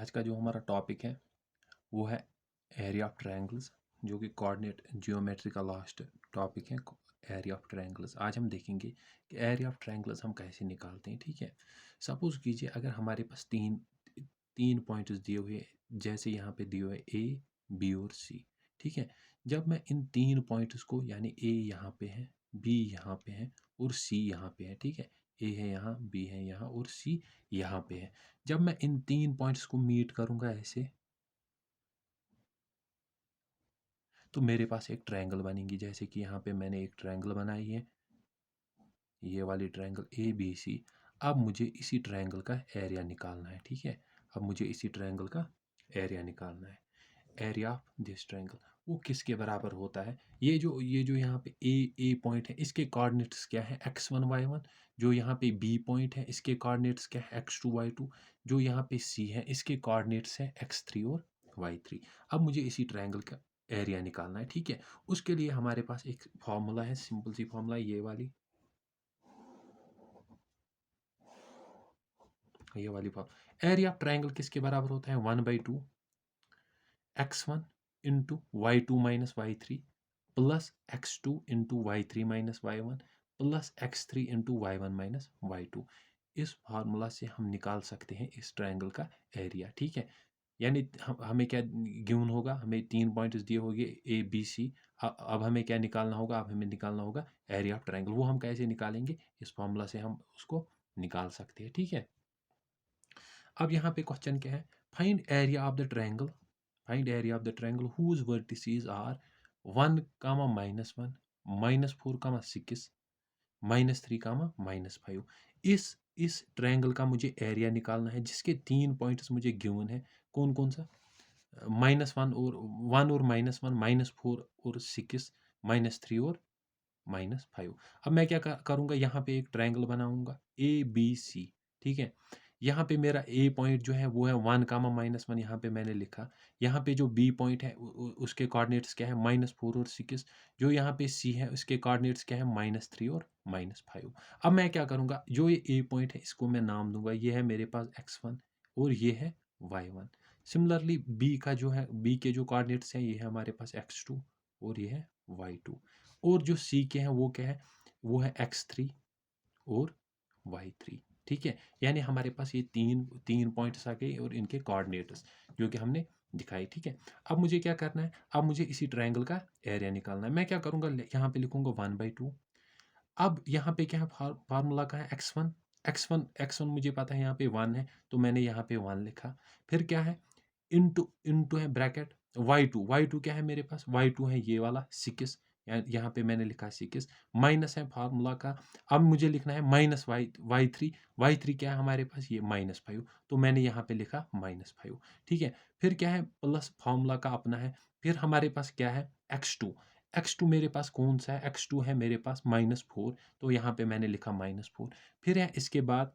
आज का जो हमारा टॉपिक है वो है एरिया ऑफ ट्रायंगल्स, जो कि कोऑर्डिनेट जियोमेट्री का लास्ट टॉपिक है। एरिया ऑफ ट्रायंगल्स आज हम देखेंगे कि एरिया ऑफ ट्रायंगल्स हम कैसे निकालते हैं। ठीक है, सपोज कीजिए अगर हमारे पास तीन तीन पॉइंट्स दिए हुए, जैसे यहाँ पे दिए हुए ए, बी और सी। ठीक है, जब मैं इन तीन पॉइंट्स को, यानी ए यहाँ पे है, बी यहाँ पे है और सी यहाँ पे है। ठीक है, ए है यहाँ, बी है यहाँ और सी यहाँ पे है। जब मैं इन तीन पॉइंट्स को मीट करूंगा ऐसे, तो मेरे पास एक ट्रायंगल बनेगी। जैसे कि यहाँ पे मैंने एक ट्रायंगल बनाई है, ये वाली ट्रायंगल ए बी सी। अब मुझे इसी ट्रायंगल का एरिया निकालना है। ठीक है, अब मुझे इसी ट्रायंगल का एरिया निकालना है। एरिया ऑफ दिस ट्रायंगल वो किसके बराबर होता है? ये जो यहाँ पे ए पॉइंट है, इसके कोऑर्डिनेट्स क्या है? x1 y1। जो यहाँ पे बी पॉइंट है, इसके कोऑर्डिनेट्स क्या है? x2 y2। जो यहाँ पे सी है, इसके कोऑर्डिनेट्स है x3 और y3। अब मुझे इसी ट्रायंगल का एरिया निकालना है। ठीक है, उसके लिए हमारे पास एक फॉर्मूला है, सिंपल सी फॉर्मूला, ये वाली फॉर्मूला। एरिया ऑफ ट्रायंगल किसके बराबर होता है? 1/2 x1 into y2 minus y3 plus x2 into y3 minus y1 plus x3 into y1 minus y2। इस फार्मूला से हम निकाल सकते हैं इस ट्रायंगल का एरिया। ठीक है, यानी हमें क्या गिवन होगा? हमें तीन पॉइंट्स दिए होंगे ए बी सी। अब हमें क्या निकालना होगा? अब हमें निकालना होगा एरिया ऑफ ट्रायंगल। वो हम कैसे निकालेंगे? इस फार्मूला से हम उसको निकाल सकते हैं। ठीक है, अब यहाँ पे क्वेश्चन क्या है? Find area of the triangle, find area of the triangle whose vertices are 1, -1, -4, 6, -3, -5। इस ट्रायंगल का मुझे एरिया निकालना है, जिसके तीन पॉइंट्स मुझे गिवन है। कौन कौन सा? -1 और 1 और -1, -4 और 6, -3 और -5। अब मैं क्या करूँगा? यहाँ पे एक ट्रायंगल बनाऊंगा ए बी सी। ठीक है, यहाँ पे मेरा ए पॉइंट जो है वो है 1, -1, यहाँ पे मैंने लिखा। यहाँ पे जो बी पॉइंट है उसके कोऑर्डिनेट्स क्या है? -4 और 6। जो यहाँ पे सी है उसके कोऑर्डिनेट्स क्या है? -3 और -5। अब मैं क्या करूँगा? जो ये ए पॉइंट है इसको मैं नाम दूंगा, ये है मेरे पास x1 और ये है y1। सिमिलरली बी का जो है, बी के जो कोऑर्डिनेट्स हैं, ये है हमारे पास x2 और ये है y2। और जो सी के हैं वो क्या है? वो है x3 और y3। ठीक है, यानी हमारे पास ये तीन तीन पॉइंट्स आ गए और इनके कोऑर्डिनेट्स जो कि हमने दिखाई। ठीक है, अब मुझे क्या करना है? अब मुझे इसी ट्रायंगल का एरिया निकालना है। मैं क्या करूंगा? यहाँ पे लिखूंगा 1/2। अब यहाँ पे क्या है? फार्मूला का है x1। x1 मुझे पता है यहाँ पे 1 है, तो मैंने यहाँ पे 1 लिखा। फिर क्या है? इनटू इनटू है ब्रैकेट y2 क्या है मेरे पास? y2 है ये वाला 6, यहाँ पे मैंने लिखा 6। माइनस है फार्मूला का। अब मुझे लिखना है माइनस y3 क्या है हमारे पास? ये -5, तो मैंने यहाँ पे लिखा -5। ठीक है, फिर क्या है? प्लस फार्मूला का अपना है। फिर हमारे पास क्या है? x2 मेरे पास कौन सा है? x2 है मेरे पास -4, तो यहाँ पे मैंने लिखा -4। फिर है इसके बाद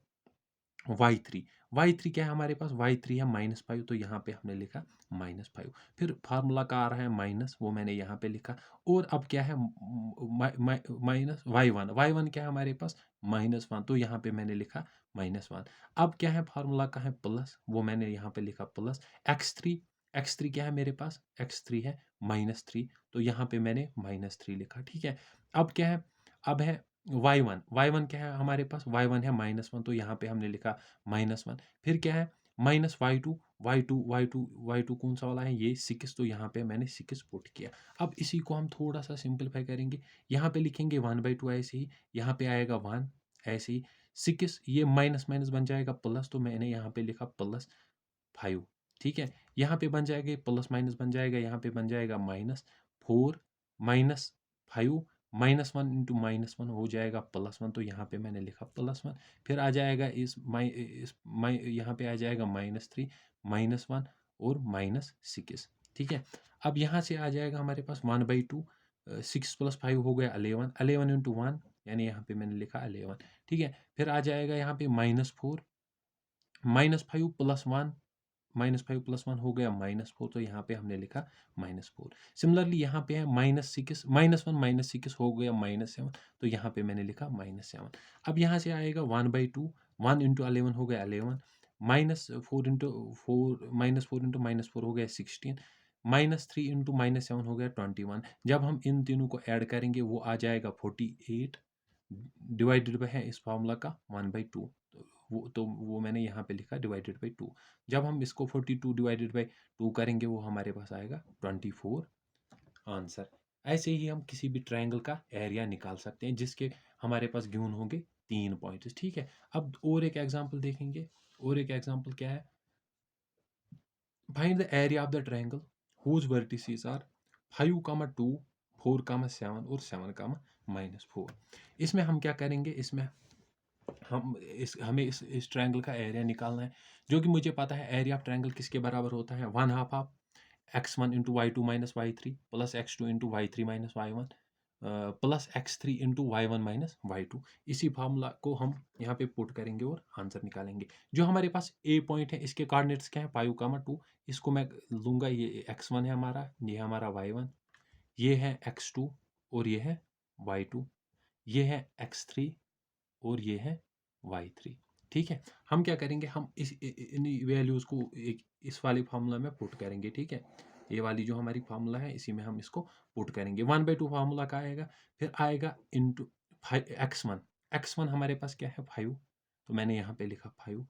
y3 क्या है हमारे पास? y3 है -5, तो यहाँ पे हमने लिखा -5। फिर फार्मूला का आ रहा है माइनस, वो मैंने यहाँ पे लिखा। और अब क्या है? माइनस y1 क्या है हमारे पास? -1, तो यहाँ पे मैंने लिखा -1। अब क्या है? फार्मूला का है प्लस, वो मैंने यहाँ पे लिखा प्लस। x3 क्या है मेरे पास? x3 है -3, तो यहाँ पे मैंने -3 लिखा। ठीक है, अब क्या है? अब है y1 क्या है हमारे पास? y1 है -1, तो यहाँ पे हमने लिखा -1। फिर क्या है? माइनस y2 कौन सा वाला है? ये 6, तो यहाँ पे मैंने 6 पुट किया। अब इसी को हम थोड़ा सा सिंपलीफाई करेंगे। यहाँ पे लिखेंगे 1/2 ऐसे ही, यहाँ पे आएगा 1 ऐसे ही, 6 ये माइनस माइनस बन जाएगा प्लस, तो मैंने यहाँ पे लिखा +5। ठीक है, यहाँ पे बन जाएगा प्लस माइनस बन जाएगा, यहाँ पे बन जाएगा -4 -5 -1 इंटू -1 हो जाएगा +1, तो यहाँ पे मैंने लिखा +1। फिर आ जाएगा यहाँ पे आ जाएगा -3 -1 और -6। ठीक है, अब यहाँ से आ जाएगा हमारे पास 1/2, 6 + 5 हो गया 11, 11 इंटू 1, यानी यहाँ पे मैंने लिखा 11। ठीक है, फिर आ जाएगा यहाँ पे -4 -5 + 1, -5 + 1 हो गया -4, तो यहाँ पे हमने लिखा -4। सिमिलरली यहाँ पे है -6 -1 -6 हो गया -7, तो यहाँ पे मैंने लिखा -7। अब यहाँ से आएगा 1/2, 1 इंटू 11 हो गया 11, -4 हो गया 16, -3 इंटू -7 हो गया 21। जब हम इन तीनों को ऐड करेंगे वो आ जाएगा 48 डिवाइडेड बाय है इस फार्मूला का 1/2। वो मैंने यहाँ पे लिखा डिवाइडेड बाय 2। जब हम इसको 42 डिवाइडेड बाय 2 करेंगे वो हमारे पास आएगा 24 आंसर। ऐसे ही हम किसी भी ट्रायंगल का एरिया निकाल सकते हैं जिसके हमारे पास गिवन होंगे 3 पॉइंट्स। ठीक है, अब और एक एग्जांपल देखेंगे। और एक एग्जांपल क्या है, find the area of the triangle whose vertices are 5, 2, 4, 7 और 7, -4। इसमें हम क्या करेंगे, इसमें हमें इस ट्रायंगल का एरिया निकालना है, जो कि मुझे पता है एरिया ऑफ ट्रायंगल किसके बराबर होता है, 1/2 of x1 into y2 minus y3 plus x2 into y3 minus y1 plus x3 into y1 minus y2। इसी फार्मूला को हम यहाँ पे पुट करेंगे और आंसर निकालेंगे। जो हमारे पास ए पॉइंट है इसके कोऑर्डिनेट्स क्या है, 5, 2। इसको मैं लूँगा, ये x1 है हमारा, ये है हमारा y1, ये है x2 और ये है y2, ये है x3 और ये है y3। ठीक है, हम क्या करेंगे, हम इन वैल्यूज़ को एक इस वाले फार्मूला में पुट करेंगे। ठीक है, ये वाली जो हमारी फार्मूला है इसी में हम इसको पुट करेंगे। 1/2 फार्मूला का आएगा, फिर आएगा इंटू x1। x1 हमारे पास क्या है 5, तो मैंने यहाँ पे लिखा 5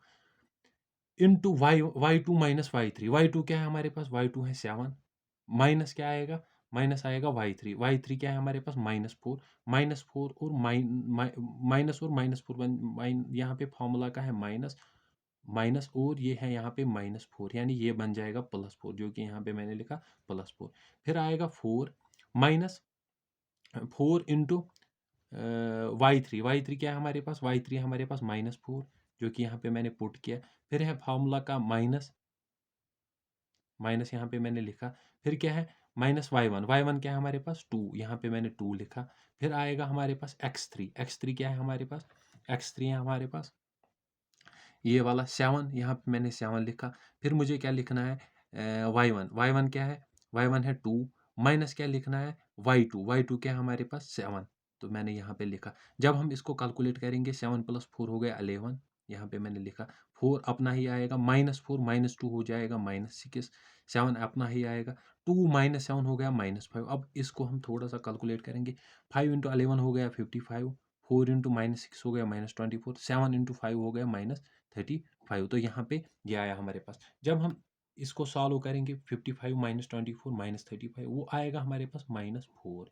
into y2 minus y3। y2 क्या है हमारे पास, y2 है 7, माइनस क्या आएगा, माइनस आएगा y3। y3 क्या है हमारे पास, -4। -4 और माइनस और -4 यहाँ पे फॉर्मूला का है माइनस, माइनस और ये है यहाँ पे -4, यानी ये बन जाएगा +4, जो कि यहाँ पे मैंने लिखा +4। फिर आएगा 4 माइनस 4 इंटू y3 क्या है हमारे पास, y3 हमारे पास -4, जो कि यहाँ पे मैंने पुट किया। फिर है फार्मूला का माइनस, माइनस यहाँ पे मैंने लिखा। फिर क्या है, माइनस y1 क्या है हमारे पास 2, यहाँ पे मैंने 2 लिखा। फिर आएगा हमारे पास x3 क्या है हमारे पास, x3 है हमारे पास ये वाला 7, यहाँ पे मैंने 7 लिखा। फिर मुझे क्या लिखना है, y1 क्या है, y1 है 2, माइनस क्या लिखना है, y2 क्या है हमारे पास 7, तो मैंने यहाँ पे लिखा। जब हम इसको कैलकुलेट करेंगे 7 + 4 हो गया 11, यहाँ पे मैंने लिखा। 4 अपना ही आएगा, -4 -2 हो जाएगा -6, 7 अपना ही आएगा, 2 - 7 हो गया -5। अब इसको हम थोड़ा सा कैलकुलेट करेंगे। 5 × 11 हो गया 55, 4 × -6 हो गया -24, 7 × 5 हो गया -35। तो यहाँ पे ये आया हमारे पास। जब हम इसको सॉल्व करेंगे 55 -24 -35 वो आएगा हमारे पास -4,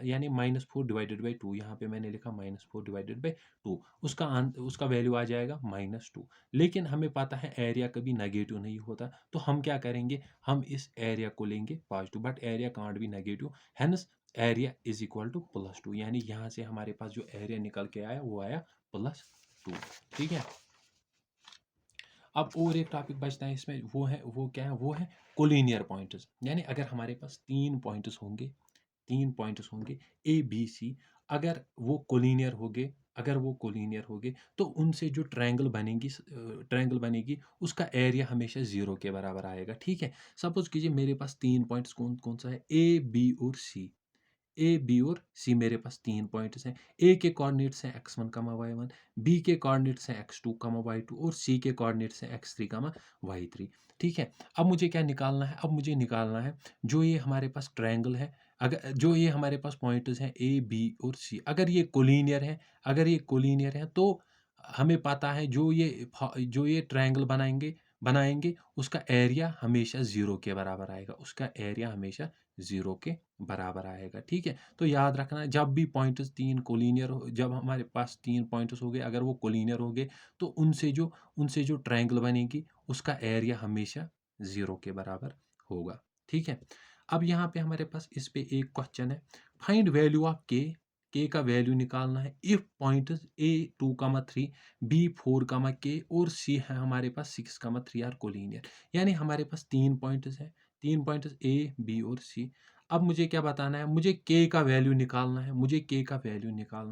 यानी -4 डिवाइडेड बाई 2, यहाँ पे मैंने लिखा -4 डिवाइडेड बाई 2, उसका वैल्यू आ जाएगा -2। लेकिन हमें पता है एरिया कभी नेगेटिव नहीं होता, तो हम क्या करेंगे, हम इस एरिया को लेंगे positive, but area can't be negative, hence area is equal to +2, यानी यहाँ से हमारे पास जो एरिया निकल के आया वो आया +2। ठीक है, अब और एक टॉपिक बचता है इसमें, वो क्या है, वो है कोलिनियर पॉइंट्स। यानी अगर हमारे पास 3 पॉइंट्स होंगे ए बी सी, अगर वो कोलिनियर होगे तो उनसे जो ट्रायंगल बनेगी उसका एरिया हमेशा 0 के बराबर आएगा। ठीक है, सपोज कीजिए मेरे पास 3 पॉइंट्स कौन कौन सा है, ए बी और सी। ए बी और सी मेरे पास 3 पॉइंट्स हैं। ए के कोऑर्डिनेट्स हैं x1, y1, बी के कोऑर्डिनेट्स हैं x2, y2 और सी के कोऑर्डिनेट्स हैं x3, y3। ठीक है, अब मुझे क्या निकालना है, अब मुझे निकालना है जो ये हमारे पास ट्रायंगल है, अगर जो ये हमारे पास पॉइंट्स हैं ए बी और सी, अगर ये कोलिनियर है तो हमें पता है जो ये ट्रायंगल बनाएंगे उसका एरिया हमेशा 0 के बराबर आएगा, उसका एरिया हमेशा 0 के बराबर आएगा। ठीक है, तो याद रखना जब भी पॉइंट्स 3 कोलिनियर हो, जब हमारे पास 3 पॉइंट्स हो गए अगर वो कोलिनियर हो गए तो उनसे जो ट्रायंगल बनेगी उसका एरिया हमेशा 0 के बराबर होगा। ठीक है, अब यहाँ पे हमारे पास इस पे एक क्वेश्चन है, फाइंड वैल्यू ऑफ के का वैल्यू निकालना है इफ पॉइंट्स ए 2, 3, बी 4, के और सी है हमारे पास 6, 3 आर कोलिनियर। यानी हमारे पास 3 पॉइंट्स हैं, 3 पॉइंट्स ए बी और सी। अब मुझे क्या बताना है, मुझे के का वैल्यू निकालना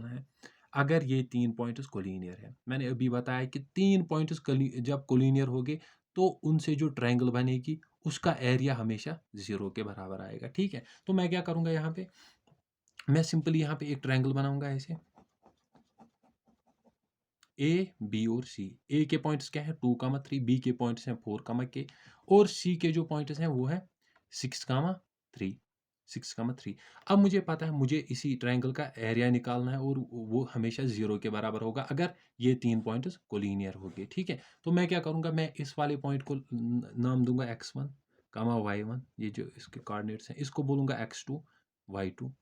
है। अगर ये 3 पॉइंट्स कोलिनियर है, मैंने अभी बताया कि 3 पॉइंट्स जब कोलिनियर होंगे तो उनसे जो ट्रायंगल बनेगी उसका एरिया हमेशा 0 के बराबर आएगा। ठीक है, तो मैं क्या करूँगा, यहाँ पे मैं सिंपली यहाँ पे एक ट्रायंगल बनाऊंगा ऐसे, ए, बी और सी। ए के पॉइंट्स क्या है 2, 3, बी के पॉइंट्स हैं 4, और सी के जो पॉइंट्स हैं वो है 6, 3, 6, 3। अब मुझे पता है मुझे इसी ट्रायंगल का एरिया निकालना है और वो हमेशा 0 के बराबर होगा अगर ये 3 पॉइंट्स कोलिनियर हो गए, ठीक है। तो मैं क्या करूँगा, मैं इस वाले पॉइंट को नाम दूंगा x1, y1, ये जो इसके कोऑर्डिनेट्स हैं इसको बोलूँगा x2, y2।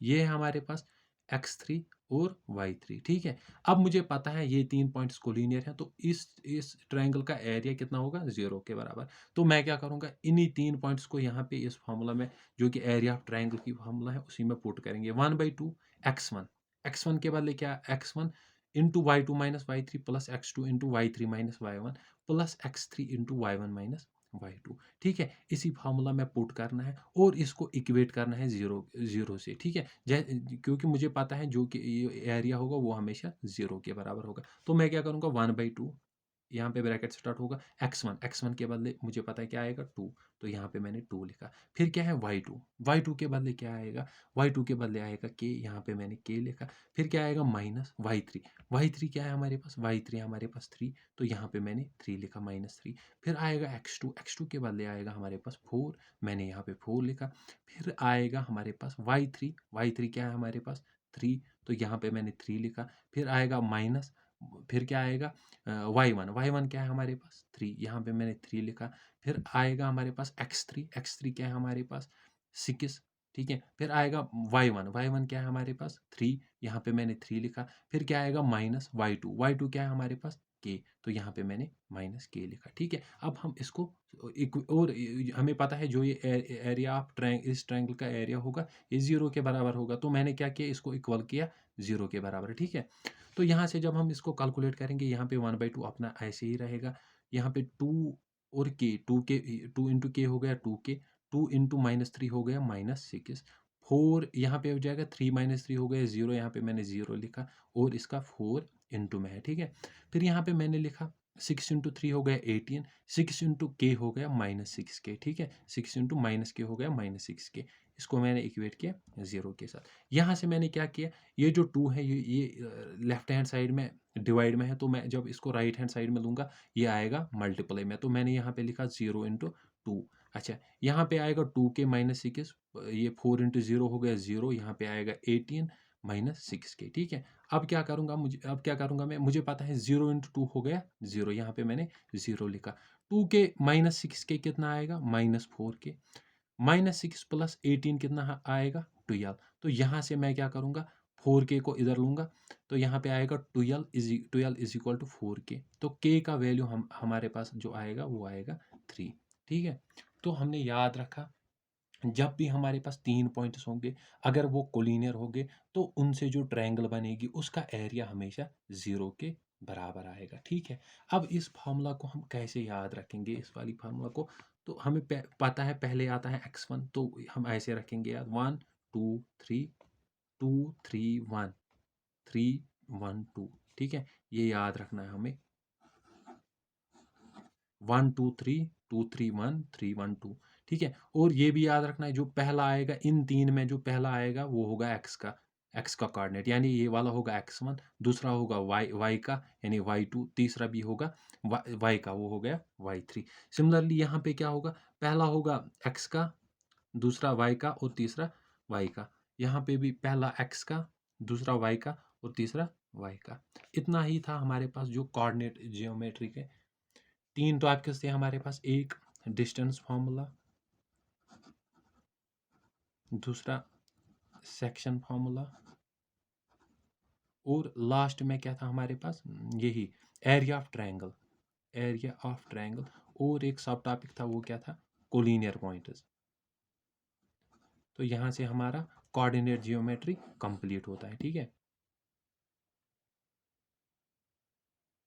ये है हमारे पास x3 और y3, ठीक है। अब मुझे पता है ये 3 पॉइंट्स कोलिनियर हैं, तो इस ट्रायंगल का एरिया कितना होगा 0 के बराबर। तो मैं क्या करूँगा, इन्हीं 3 पॉइंट्स को यहाँ पे इस फार्मूला में, जो कि एरिया ऑफ ट्रायंगल की फार्मूला है, उसी में पुट करेंगे। 1/2 x1, x1 के बदले क्या, x1 into y2 minus y3 plus x2 into y3 minus y1 plus x3 into y1 minus y2, ठीक है। इसी फार्मूला में पुट करना है और इसको इक्वेट करना है जीरो से, ठीक है। क्योंकि मुझे पता है जो कि एरिया होगा वो हमेशा 0 के बराबर होगा। तो मैं क्या करूँगा, 1/2, यहाँ पे ब्रैकेट स्टार्ट होगा, x1 के बदले मुझे पता है क्या आएगा 2, तो यहाँ पे मैंने 2 लिखा। फिर क्या है y2 के बदले क्या आएगा, y2 के बदले आएगा k, यहाँ पे मैंने k लिखा। फिर क्या आएगा माइनस y3 क्या है हमारे पास, y3 हमारे पास 3, तो यहाँ पे मैंने 3 लिखा, -3। फिर आएगा x2 के बदले आएगा हमारे पास 4, मैंने यहाँ पे 4 लिखा। फिर आएगा हमारे पास y3 क्या है हमारे पास 3, तो यहाँ पे मैंने 3 लिखा। फिर आएगा माइनस, फिर क्या आएगा y1 क्या है हमारे पास 3, यहाँ पे मैंने 3 लिखा। फिर आएगा हमारे पास x3 क्या है हमारे पास 6, ठीक है। फिर आएगा y1 क्या है हमारे पास 3, यहाँ पे मैंने 3 लिखा। फिर क्या आएगा माइनस y2 क्या है हमारे पास k, तो यहाँ पे मैंने माइनस k लिखा, ठीक है। अब हम इसको और हमें पता है जो ये एरिया ऑफ इस ट्रायंगल का एरिया होगा ये 0 के बराबर होगा, तो मैंने क्या किया, इसको इक्वल किया 0 के बराबर, ठीक है। तो यहाँ से जब हम इसको कैलकुलेट करेंगे, यहाँ पे 1/2 अपना ऐसे ही रहेगा। यहाँ पे 2 और k, 2 इंटू के हो गया 2k, 2 इंटू -3 हो गया -6, 4 यहाँ पे हो जाएगा 3 -3 हो गया 0, यहाँ पे मैंने 0 लिखा और इसका 4 इंटू में है, ठीक है। फिर यहाँ पे मैंने लिखा 6 इंटू 3 हो गया 18, 6 इंटू के हो गया -6k, ठीक है। 6 इंटू -k हो गया -6k, इसको मैंने इक्वेट किया 0 के साथ। यहाँ से मैंने क्या किया, ये जो 2 है ये लेफ्ट हैंड साइड में डिवाइड में है, तो मैं जब इसको राइट हैंड साइड में लूँगा ये आएगा मल्टीप्लाई में, तो मैंने यहाँ पे लिखा 0 इंटू 2। अच्छा, यहाँ पे आएगा 2k -6, ये 4 इंटू 0 हो गया 0, यहाँ पे आएगा 18 -6k, ठीक है। अब क्या करूँगा मैं, मुझे पता है 0 इंटू 2 हो गया 0, यहाँ पे मैंने 0 लिखा। 2k -6k कितना आएगा, -4k, -6 प्लस 18 कितना आएगा 12। तो यहाँ से मैं क्या करूँगा, 4k को इधर लूँगा, तो यहाँ पे आएगा 12 इज इक्वल टू 4k, तो k का वैल्यू हमारे पास जो आएगा वो आएगा 3, ठीक है। तो हमने याद रखा, जब भी हमारे पास 3 पॉइंट्स होंगे, अगर वो कोलिनियर होंगे, तो उनसे जो ट्रायंगल बनेगी उसका एरिया हमेशा 0 के बराबर आएगा, ठीक है। अब इस फार्मूला को हम कैसे याद रखेंगे, इस वाली फार्मूला को, तो हमें पता है पहले आता है x1, तो हम ऐसे रखेंगे यार 1 2 3 2 3 1 3 1 2, ठीक है। ये याद रखना है हमें, 1 2 3 2 3 1 3 1 2, ठीक है। और ये भी याद रखना है जो पहला आएगा इन तीन में, जो पहला आएगा वो होगा x का कोऑर्डिनेट, यानी ये वाला होगा x1, दूसरा होगा y का यानी y2, तीसरा भी होगा y का, वो हो गया y3। सिमिलरली यहाँ पे क्या होगा, पहला होगा x का, दूसरा y का और तीसरा y का। यहाँ पे भी पहला x का, दूसरा y का और तीसरा y का। इतना ही था हमारे पास जो कोऑर्डिनेट जियोमेट्री के 3 टॉपिक्स थे हमारे पास, एक डिस्टेंस फार्मूला, दूसरा सेक्शन फार्मूला, और लास्ट में क्या था हमारे पास, यही एरिया ऑफ ट्रायंगल, और एक सब टॉपिक था वो क्या था, कोलिनियर पॉइंट्स। तो यहाँ से हमारा कोऑर्डिनेट जियोमेट्री कंप्लीट होता है, ठीक है।